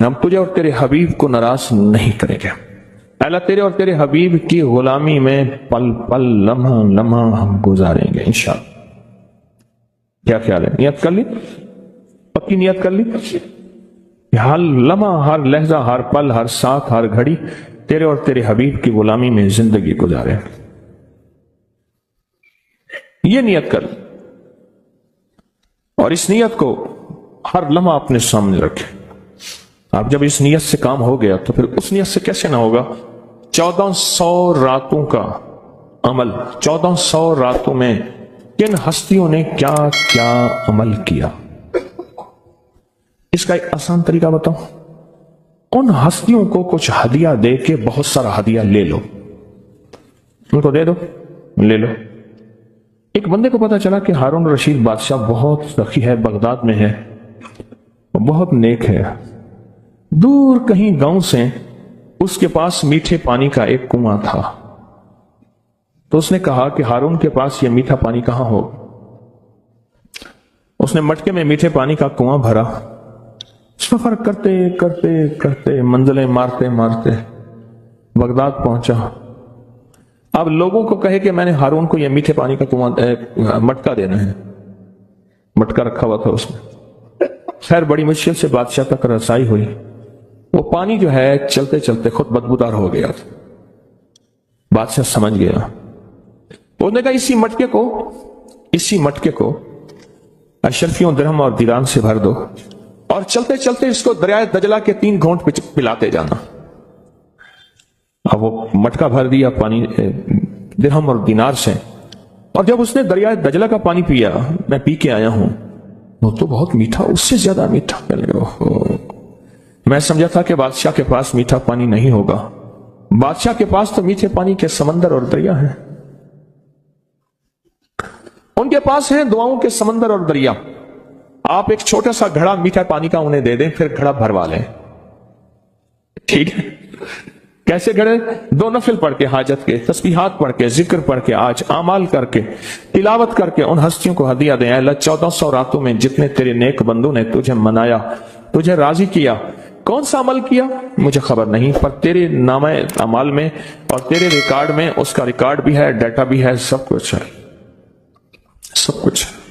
ہم تجھے اور تیرے حبیب کو ناراض نہیں کریں گے۔ اللہ تیرے اور تیرے حبیب کی غلامی میں پل پل لمحہ لمحہ ہم گزاریں گے انشاءاللہ۔ کیا خیال ہے؟ نیت کر لی؟ پکی نیت کر لی؟ ہر لمحہ، ہر لہجہ، ہر پل، ہر ساتھ، ہر گھڑی تیرے اور تیرے حبیب کی غلامی میں زندگی گزارے۔ یہ نیت کر لی اور اس نیت کو ہر لمحہ اپنے سامنے رکھے۔ اب جب اس نیت سے کام ہو گیا تو پھر اس نیت سے کیسے نہ ہوگا؟ 1400 راتوں کا عمل، 1400 راتوں میں کن ہستیوں نے کیا کیا عمل کیا، اس کا ایک آسان طریقہ بتاؤں۔ ان ہستیوں کو کچھ ہدیہ دے کے بہت سارا ہدیہ لے لو، ان کو دے دو، لے لو۔ ایک بندے کو پتا چلا کہ ہارون رشید بادشاہ بہت سخی ہے، بغداد میں ہے، بہت نیک ہے۔ دور کہیں گاؤں سے اس کے پاس میٹھے پانی کا ایک کنواں تھا، تو اس نے کہا کہ ہارون کے پاس یہ میٹھا پانی کہاں ہو؟ اس نے مٹکے میں میٹھے پانی کا کنواں بھرا، سفر کرتے کرتے کرتے منزلیں مارتے مارتے بغداد پہنچا۔ اب لوگوں کو کہے کہ میں نے ہارون کو یہ میٹھے پانی کا کنواں مٹکا دینا ہے، مٹکا رکھا ہوا تھا اس میں۔ خیر بڑی مشکل سے بادشاہ تک رسائی ہوئی، وہ پانی جو ہے چلتے چلتے خود بدبودار ہو گیا تھا۔ بادشاہ سمجھ گیا، وہ نے کہا اسی مٹکے کو اشرفیوں درہم اور دیران سے بھر دو اور چلتے چلتے اس کو دریائے دجلہ کے 3 گھونٹ پلاتے جانا۔ اب وہ مٹکا بھر دیا پانی درہم اور دینار سے، اور جب اس نے دریائے دجلہ کا پانی پیا، میں پی کے آیا ہوں، وہ تو بہت میٹھا، اس سے زیادہ میٹھا۔ میں سمجھا تھا کہ بادشاہ کے پاس میٹھا پانی نہیں ہوگا، بادشاہ کے پاس تو میٹھے پانی کے سمندر اور دریا ہیں، ان کے پاس ہیں دعاؤں کے سمندر اور دریا۔ آپ ایک چھوٹا سا گھڑا میٹھا پانی کا انہیں دے دیں، پھر گھڑا بھروا لیں، ٹھیک ہے؟ کیسے گھڑے؟ 2 نفل پڑھ کے، حاجت کے تسبیحات پڑھ کے، ذکر پڑھ کے، آج اعمال کر کے، تلاوت کر کے ان ہستیوں کو ہدیہ دیں۔ اے اللہ 1400 راتوں میں جتنے تیرے نیک بندوں نے تجھے منایا، تجھے راضی کیا، کون سا عمل کیا مجھے خبر نہیں، پر تیرے نامہ اعمال میں اور تیرے ریکارڈ میں اس کا ریکارڈ بھی ہے، ڈیٹا بھی ہے، سب کچھ ہے، سب کچھ ہے۔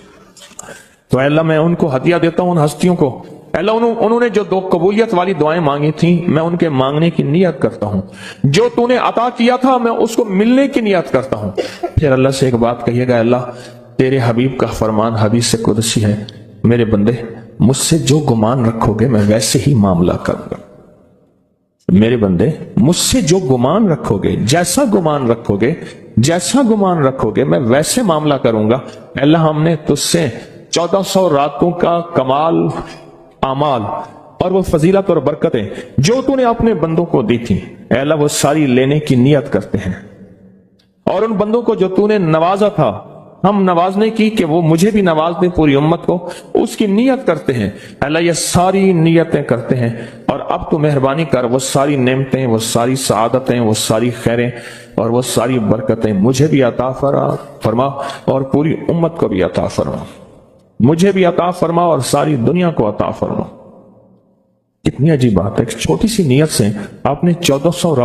تو اے اللہ میں ان کو ہدیہ دیتا ہوں، ان ہستیوں کو۔ اے اللہ انہوں نے جو 2 قبولیت والی دعائیں مانگی تھیں، میں ان کے مانگنے کی نیت کرتا ہوں، جو تو نے عطا کیا تھا میں اس کو ملنے کی نیت کرتا ہوں۔ پھر اللہ سے ایک بات کہیے گا، اللہ تیرے حبیب کا فرمان حدیث قدسی ہے، میرے بندے مجھ سے جو گمان رکھو گے میں ویسے ہی معاملہ کروں گا۔ میرے بندے مجھ سے جو گمان رکھو گے، جیسا گمان رکھو گے، جیسا گمان رکھو گے میں ویسے معاملہ کروں گا۔ اللہ ہم نے تجھ سے 1400 راتوں کا کمال اعمال اور وہ فضیلت اور برکتیں جو تو نے اپنے بندوں کو دی تھی، اے اللہ وہ ساری لینے کی نیت کرتے ہیں، اور ان بندوں کو جو تو نے نوازا تھا ہم نوازنے کی کہ وہ مجھے بھی نواز دے، پوری امت کو، اس کی نیت کرتے ہیں۔ اللہ یہ ساری نیتیں کرتے ہیں، اور اب تو مہربانی کر وہ ساری نعمتیں، وہ ساری سعادتیں، وہ ساری خیریں اور وہ ساری برکتیں مجھے بھی عطا فرما اور پوری امت کو بھی عطا فرما، مجھے بھی عطا فرما اور ساری دنیا کو عطا فرما۔ کتنی عجیب بات ہے، ایک چھوٹی سی نیت سے آپ نے 1400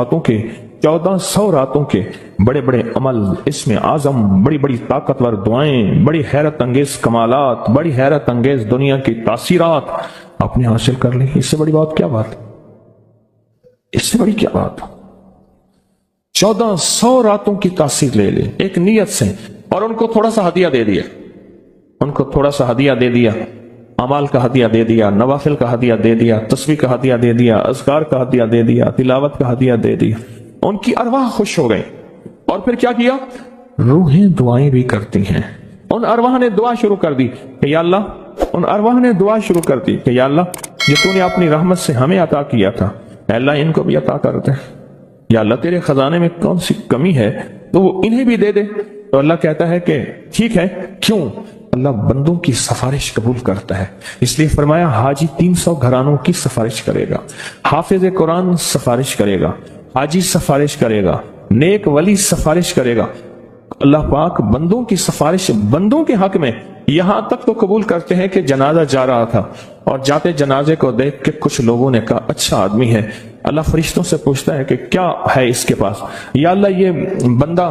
راتوں کے بڑے بڑے عمل، اس میں اعظم، بڑی بڑی طاقتور دعائیں، بڑی حیرت انگیز کمالات، بڑی حیرت انگیز دنیا کی تاثیرات آپ نے حاصل کر لی۔ اس سے بڑی بات کیا بات؟ اس سے بڑی کیا بات؟ 1400 راتوں کی تاثیر لے لے ایک نیت سے، اور ان کو تھوڑا سا ہدیہ دے دیا، ان کو تھوڑا سا ہدیہ دے دیا، اعمال کا ہدیہ دے دیا، نوافل کا ہدیہ دے دیا، تسبیح کا ہدیہ دے دیا، اذکار کا ہدیہ دے دیا، تلاوت کا ہدیہ دے دیا۔ ان کی ارواح خوش ہو گئی، اور پھر کیا کیا؟ روحیں دعائیں بھی کرتی ہیں۔ ان ارواح نے دعا شروع کر دی کہ یا اللہ، ان ارواح نے دعا شروع کر دی کہ یا اللہ یہ تو نے اپنی رحمت سے ہمیں عطا کیا تھا، اے اللہ ان کو بھی عطا کر دے، یا اللہ تیرے خزانے میں کون سی کمی ہے تو وہ انہیں بھی دے دے۔ تو اللہ کہتا ہے کہ ٹھیک ہے، کیوں؟ اللہ بندوں کی سفارش قبول کرتا ہے، اس لیے فرمایا حاجی 300 گھرانوں کی سفارش کرے گا، حافظ قرآن سفارش کرے گا، حاجی سفارش کرے گا، نیک ولی سفارش کرے گا۔ اللہ پاک بندوں کی سفارش بندوں کے حق میں یہاں تک تو قبول کرتے ہیں کہ جنازہ جا رہا تھا اور جاتے جنازے کو دیکھ کے کچھ لوگوں نے کہا اچھا آدمی ہے. اللہ فرشتوں سے پوچھتا ہے کہ کیا ہے اس کے پاس؟ یا اللہ یہ بندہ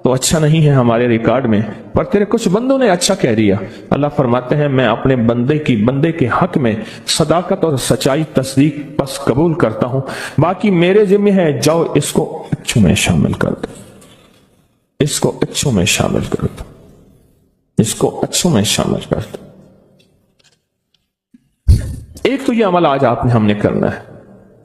تو اچھا نہیں ہے ہمارے ریکارڈ میں، پر تیرے کچھ بندوں نے اچھا کہہ دیا. اللہ فرماتے ہیں میں اپنے بندے کے حق میں صداقت اور سچائی تصدیق بس قبول کرتا ہوں، باقی میرے ذمہ ہے، جاؤ اس کو اچھوں میں شامل کر دو، اس کو اچھوں میں شامل کر دو، اس کو اچھوں میں شامل کر دو. ایک تو یہ عمل آج ہم نے کرنا ہے،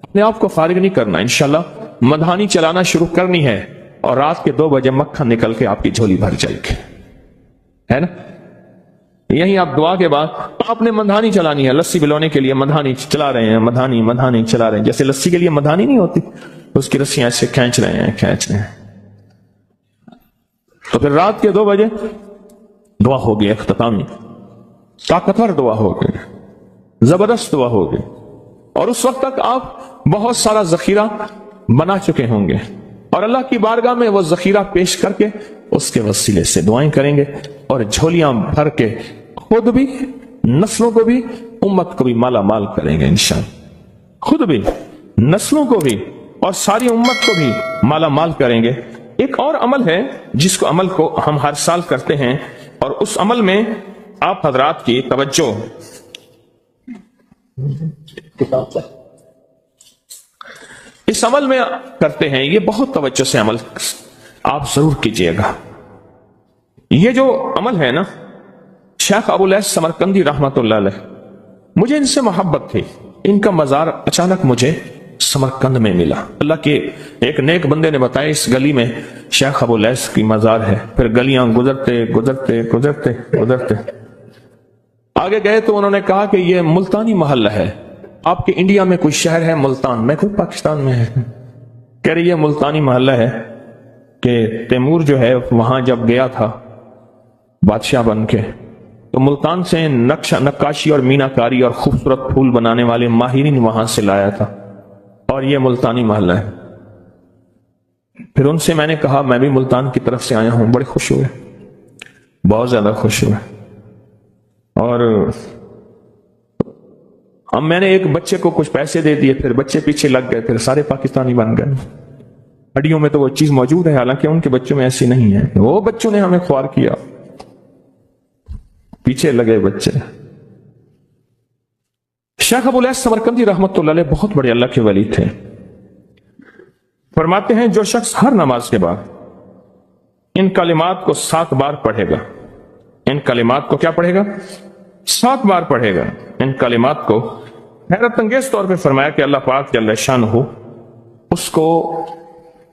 اپنے آپ کو فارغ نہیں کرنا. انشاءاللہ مدھانی چلانا شروع کرنی ہے اور رات کے 2 بجے مکھن نکل کے آپ کی جھولی بھر جائے گی، ہے نا؟ یہی آپ دعا کے بعد آپ نے مدھانی چلانی ہے. لسی بلونے کے لیے مدھانی چلا رہے ہیں، مدھانی چلا رہے ہیں، جیسے لسی کے لیے مدھانی نہیں ہوتی، اس کی رسیاں ایسے کھینچ رہے ہیں. تو پھر رات کے 2 بجے دعا ہوگی، اختتامی طاقتور دعا ہوگی، زبردست دعا ہوگی، اور اس وقت تک آپ بہت سارا ذخیرہ بنا چکے ہوں گے اور اللہ کی بارگاہ میں وہ ذخیرہ پیش کر کے اس کے وسیلے سے دعائیں کریں گے اور جھولیاں بھر کے خود بھی، نسلوں کو بھی، امت کو بھی مالا مال کریں گے انشاءاللہ. خود بھی، نسلوں کو بھی اور ساری امت کو بھی مالا مال کریں گے. ایک اور عمل ہے جس کو عمل کو ہم ہر سال کرتے ہیں، اور اس عمل میں آپ حضرات کی توجہ، اس عمل میں کرتے ہیں، یہ بہت توجہ سے عمل آپ ضرور کیجئے گا. یہ جو عمل ہے نا، شیخ ابو الیاس سمرقندی رحمت اللہ علیہ، مجھے ان سے محبت تھی. ان کا مزار اچانک مجھے سمرقند میں ملا. اللہ کے ایک نیک بندے نے بتایا اس گلی میں شیخ ابو الیاس کی مزار ہے. پھر گلیاں گزرتے آگے گئے تو انہوں نے کہا کہ یہ ملتانی محلہ ہے. آپ کے انڈیا میں کوئی شہر ہے ملتان؟ میں کوئی پاکستان میں ہے. کہہ رہی ہے ملتانی محلہ ہے کہ تیمور جو ہے وہاں جب گیا تھا بادشاہ بن کے، تو ملتان سے نقاشی اور مینا کاری اور خوبصورت پھول بنانے والے ماہرین وہاں سے لایا تھا، اور یہ ملتانی محلہ ہے. پھر ان سے میں نے کہا میں بھی ملتان کی طرف سے آیا ہوں. بڑے خوش ہوئے، بہت زیادہ خوش ہوئے. اور اب میں نے ایک بچے کو کچھ پیسے دے دیے، پھر بچے پیچھے لگ گئے، پھر سارے پاکستانی بن گئے. ہڈیوں میں تو وہ چیز موجود ہے، حالانکہ ان کے بچوں میں ایسی نہیں ہے. وہ بچوں نے ہمیں خوار کیا، پیچھے لگے بچے. شیخ ابو الیاس سمرقندی رحمت اللہ علیہ بہت بڑے اللہ کے ولی تھے. فرماتے ہیں جو شخص ہر نماز کے بعد ان کلمات کو 7 بار پڑھے گا، ان کلمات کو کیا پڑھے گا؟ 7 بار پڑھے گا. ان کلمات کو حیرت انگیز طور پہ فرمایا کہ اللہ پاک جل شانہ اس کو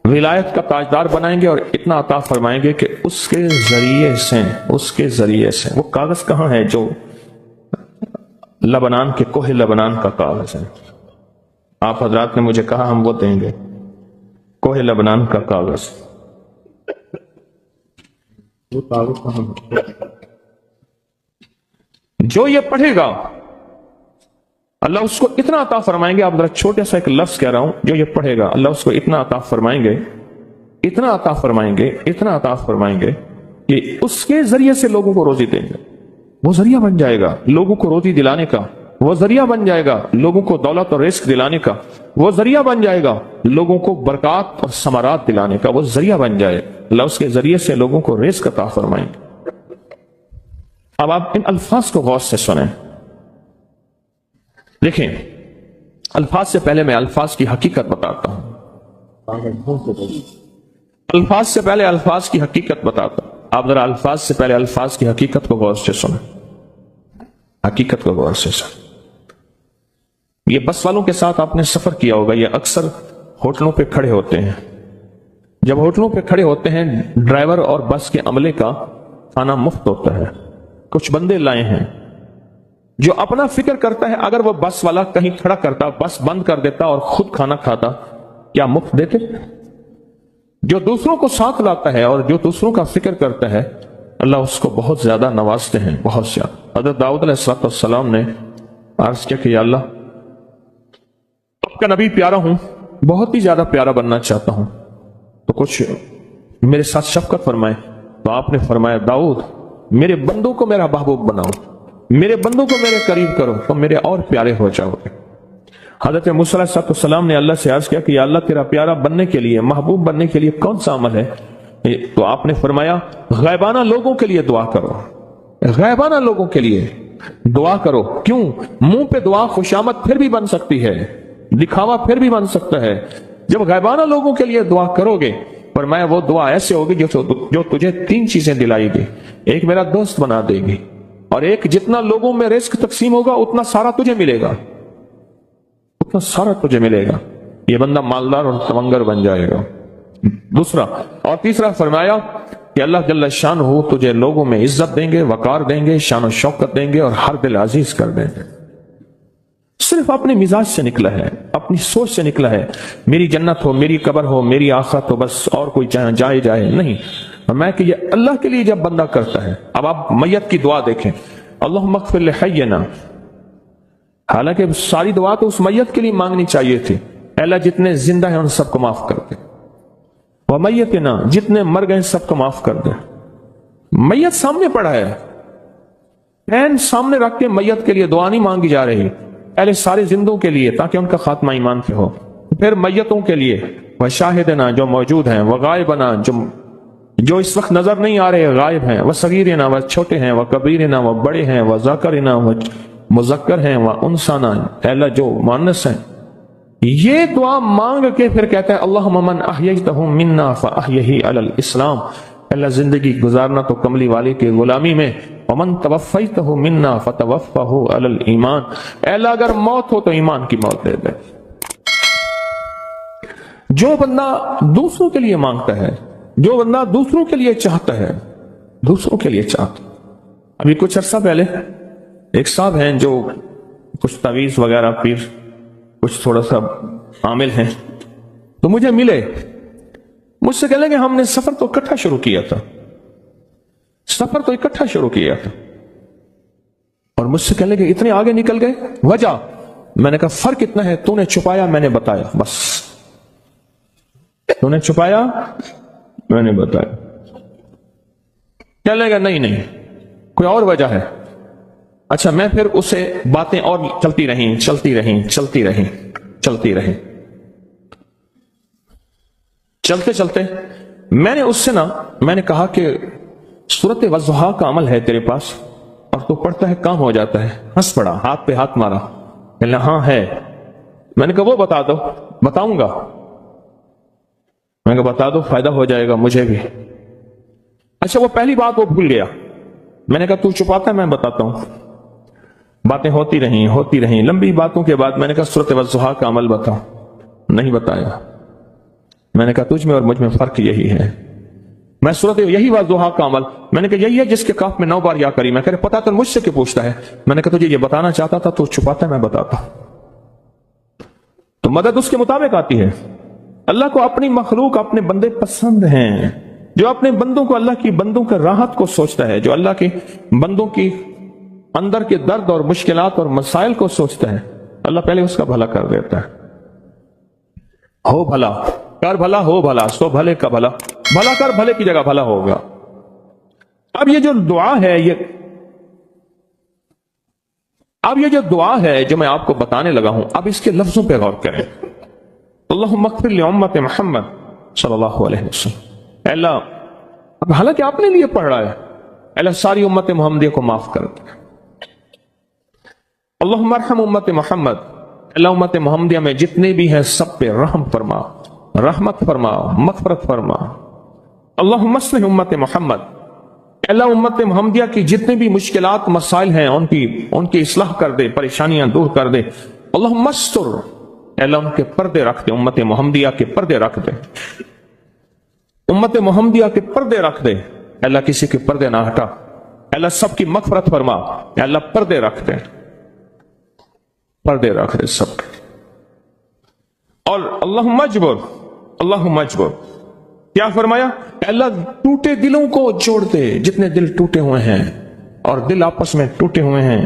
ولایت کا تاجدار بنائیں گے اور اتنا عطا فرمائیں گے کہ اس کے ذریعے سے وہ کاغذ کہاں ہے جو لبنان کے کوہ لبنان کا کاغذ ہے. آپ حضرات نے مجھے کہا ہم وہ دیں گے، کوہ لبنان کا کاغذ. وہ کاغذ کہاں ہے؟ جو یہ پڑھے گا اللہ اس کو اتنا عطا فرمائیں گے. آپ ذرا چھوٹا سا ایک لفظ کہہ رہا ہوں، جو یہ پڑھے گا اللہ اس کو اتنا عطا فرمائیں گے، اتنا عطا فرمائیں گے، اتنا عطا فرمائیں گے کہ اس کے ذریعے سے لوگوں کو روزی دیں گے. وہ ذریعہ بن جائے گا لوگوں کو روزی دلانے کا، وہ ذریعہ بن جائے گا لوگوں کو دولت اور رزق دلانے کا، وہ ذریعہ بن جائے گا لوگوں کو برکات اور ثمرات دلانے کا، وہ ذریعہ بن جائے. اللہ اس کے ذریعے سے لوگوں کو رزق عطا فرمائیں گے. اب آپ ان الفاظ کو غور سے سنیں. دیکھیں، الفاظ سے پہلے میں الفاظ کی حقیقت بتاتا ہوں. الفاظ سے پہلے الفاظ کی حقیقت بتاتا ہوں. آپ ذرا الفاظ سے پہلے الفاظ کی حقیقت کو غور سے سنیں، حقیقت کو غور سے سنیں. یہ بس والوں کے ساتھ آپ نے سفر کیا ہوگا. یہ اکثر ہوٹلوں پہ کھڑے ہوتے ہیں. جب ہوٹلوں پہ کھڑے ہوتے ہیں، ڈرائیور اور بس کے عملے کا کھانا مفت ہوتا ہے. کچھ بندے لائے ہیں جو اپنا فکر کرتا ہے اگر وہ بس والا کہیں کھڑا کرتا، بس بند کر دیتا اور خود کھانا کھاتا، کیا مفت دیتے؟ جو دوسروں کو ساتھ لاتا ہے اور جو دوسروں کا فکر کرتا ہے، اللہ اس کو بہت زیادہ نوازتے ہیں، بہت زیادہ. حضرت داؤد علیہ السلام نے عرض کیا کہ یا اللہ، آپ کا نبی پیارا ہوں، بہت ہی زیادہ پیارا بننا چاہتا ہوں، تو کچھ میرے ساتھ شفقت فرمائے. تو آپ نے فرمایا داؤد، میرے بندوں کو میرا محبوب بناؤ، میرے بندوں کو میرے قریب کرو تو میرے اور پیارے ہو جاؤ گے۔ حضرت موسیٰ علیہ السلام نے اللہ سے عرض کیا کہ یا اللہ تیرا پیارا بننے کے لیے، محبوب بننے کے لیے کون سا عمل ہے؟ تو آپ نے فرمایا غائبانہ لوگوں کے لیے دعا کرو، غائبانہ لوگوں کے لیے دعا کرو۔ کیوں؟ منہ پہ دعا خوشامد پھر بھی بن سکتی ہے، دکھاوا پھر بھی بن سکتا ہے۔ جب غائبانہ لوگوں کے لیے دعا کرو گے، فرمایا وہ دعا ایسے ہوگی جو تجھے 3 چیزیں دلائے گی۔ ایک میرا دوست بنا دے گی، اور ایک جتنا لوگوں میں رزق تقسیم ہوگا اتنا سارا تجھے ملے گا، اتنا سارا تجھے ملے گا۔ یہ بندہ مالدار اور تونگر بن جائے گا۔ دوسرا اور تیسرا فرمایا کہ اللہ جل شانہ تجھے لوگوں میں عزت دیں گے، وقار دیں گے، شان و شوکت دیں گے، اور ہر دل عزیز کر دیں گے۔ صرف اپنے مزاج سے نکلا ہے، اپنی سوچ سے نکلا ہے، میری جنت ہو، میری قبر ہو، میری آخرت ہو، بس اور کوئی جائے جائے نہیں۔ میں کہ یہ اللہ کے لیے جب بندہ کرتا ہے۔ اب آپ میت کی دعا دیکھیں، اللہم اغفر لحینا، حالانکہ ساری دعا تو اس میت کے لیے مانگنی چاہیے تھی، اے اللہ جتنے زندہ ہیں ان سب کو معاف کر دے، ومیتنا، جتنے مر گئے سب کو معاف کر دے۔ میت سامنے پڑا ہے، پین سامنے رکھ کے میت کے لیے دعا نہیں مانگی جا رہی، پہلے سارے زندوں کے لیے تاکہ ان کا خاتمہ ایمان پہ ہو، پھر میتوں کے لیے، وشاہدنا جو موجود ہیں، وغائبنا جو اس وقت نظر نہیں آ رہے غائب ہیں، وصغیرنا وہ چھوٹے ہیں، وکبیرنا وہ بڑے ہیں، وذکرنا وہ مذکر ہیں، وانثانا اے اللہ جو مؤنث ہیں۔ یہ دعا مانگ کے پھر کہتا ہے اللہم من احییتہ منا فاحیہ علی الاسلام، اللہ زندگی گزارنا تو کملی والے کے غلامی میں، ومن توفیتہ منا فتوفہ علی الایمان، اے اللہ اگر موت ہو تو ایمان کی موت دے دے۔ جو بندہ دوسروں کے لیے مانگتا ہے، جو بندہ دوسروں کے لیے چاہتا ہے، دوسروں کے لیے چاہتا۔ ابھی کچھ عرصہ پہلے ایک صاحب ہیں جو کچھ تعویذ وغیرہ پیر کچھ تھوڑا سا عامل ہیں، تو مجھے ملے، مجھ سے کہنے کہ ہم نے سفر تو اکٹھا شروع کیا تھا، سفر تو اکٹھا شروع کیا تھا، اور مجھ سے کہنے کہ اتنے آگے نکل گئے، وجہ؟ میں نے کہا فرق اتنا ہے، تو نے چھپایا میں نے بتایا، بس تو نے چھپایا میں نے بتایا۔ کہنے لگا نہیں کوئی اور وجہ ہے۔ اچھا میں پھر اسے باتیں اور چلتی رہیں چلتے میں نے اس سے میں نے کہا کہ سورت والضحیٰ کا عمل ہے تیرے پاس اور تو پڑھتا ہے کام ہو جاتا ہے۔ ہنس پڑا، ہاتھ پہ ہاتھ مارا، کہنے ہاں ہے۔ میں نے کہا وہ بتا دو۔ بتاؤں گا، میں نے کہا بتا دو فائدہ ہو جائے گا مجھے بھی۔ اچھا وہ پہلی بات وہ بھول گیا، میں نے کہا تو چھپاتا ہے میں بتاتا ہوں۔ باتیں ہوتی رہیں لمبی باتوں کے بعد میں نے کہا سورت والضحیٰ کا عمل بتاؤ، نہیں بتایا۔ میں نے کہا تجھ میں اور مجھ میں فرق یہی ہے، میں سورت یہی والضحیٰ کا عمل، میں نے کہا یہی ہے جس کے کاف میں 9 بار یا کری۔ میں کہہ رہے پتا تو مجھ سے کیوں پوچھتا ہے؟ میں نے کہا تجھے یہ بتانا چاہتا تھا تو چھپاتا ہے میں بتاتا۔ تو مدد اس کے مطابق آتی ہے۔ اللہ کو اپنی مخلوق اپنے بندے پسند ہیں، جو اپنے بندوں کو، اللہ کی بندوں کا راحت کو سوچتا ہے، جو اللہ کے بندوں کی اندر کے درد اور مشکلات اور مسائل کو سوچتا ہے، اللہ پہلے اس کا بھلا کر دیتا ہے۔ ہو بھلا کر بھلا، ہو بھلا سو بھلے کا بھلا، بھلا کر بھلے کی جگہ بھلا ہوگا۔ اب یہ جو دعا ہے، یہ جو دعا ہے جو میں آپ کو بتانے لگا ہوں، اب اس کے لفظوں پہ غور کریں۔ اللہم اغفر لامت محمد صلی اللہ علیہ وسلم، اے اللہ، اب حالانکہ آپ نے لیے پڑھ رہا ہے، اے اللہ ساری امت محمدیہ کو معاف کر دے۔ اللہم ارحم امت محمد، اللہ امت محمدیہ میں جتنے بھی ہیں سب پہ رحم فرما، رحمت فرما، مغفرت فرما۔ اللہم اصلح امت محمد، اللہ امت محمدیہ کی جتنے بھی مشکلات مسائل ہیں ان کی اصلاح کر دے، پریشانیاں دور کر دے۔ اللہم استر، اللہ ان کے پردے رکھ دے، امت محمدیہ کے پردے رکھ دے، امت محمدیہ کے پردے رکھ دے، اللہ کسی کے پردے نہ ہٹا، اللہ سب کی مغفرت فرما، اللہ پردے رکھ دے، پردے رکھ دے سب۔ اور اللہم اجبر، کیا فرمایا؟ اللہ ٹوٹے دلوں کو جوڑ دے، جتنے دل ٹوٹے ہوئے ہیں اور دل آپس میں ٹوٹے ہوئے ہیں،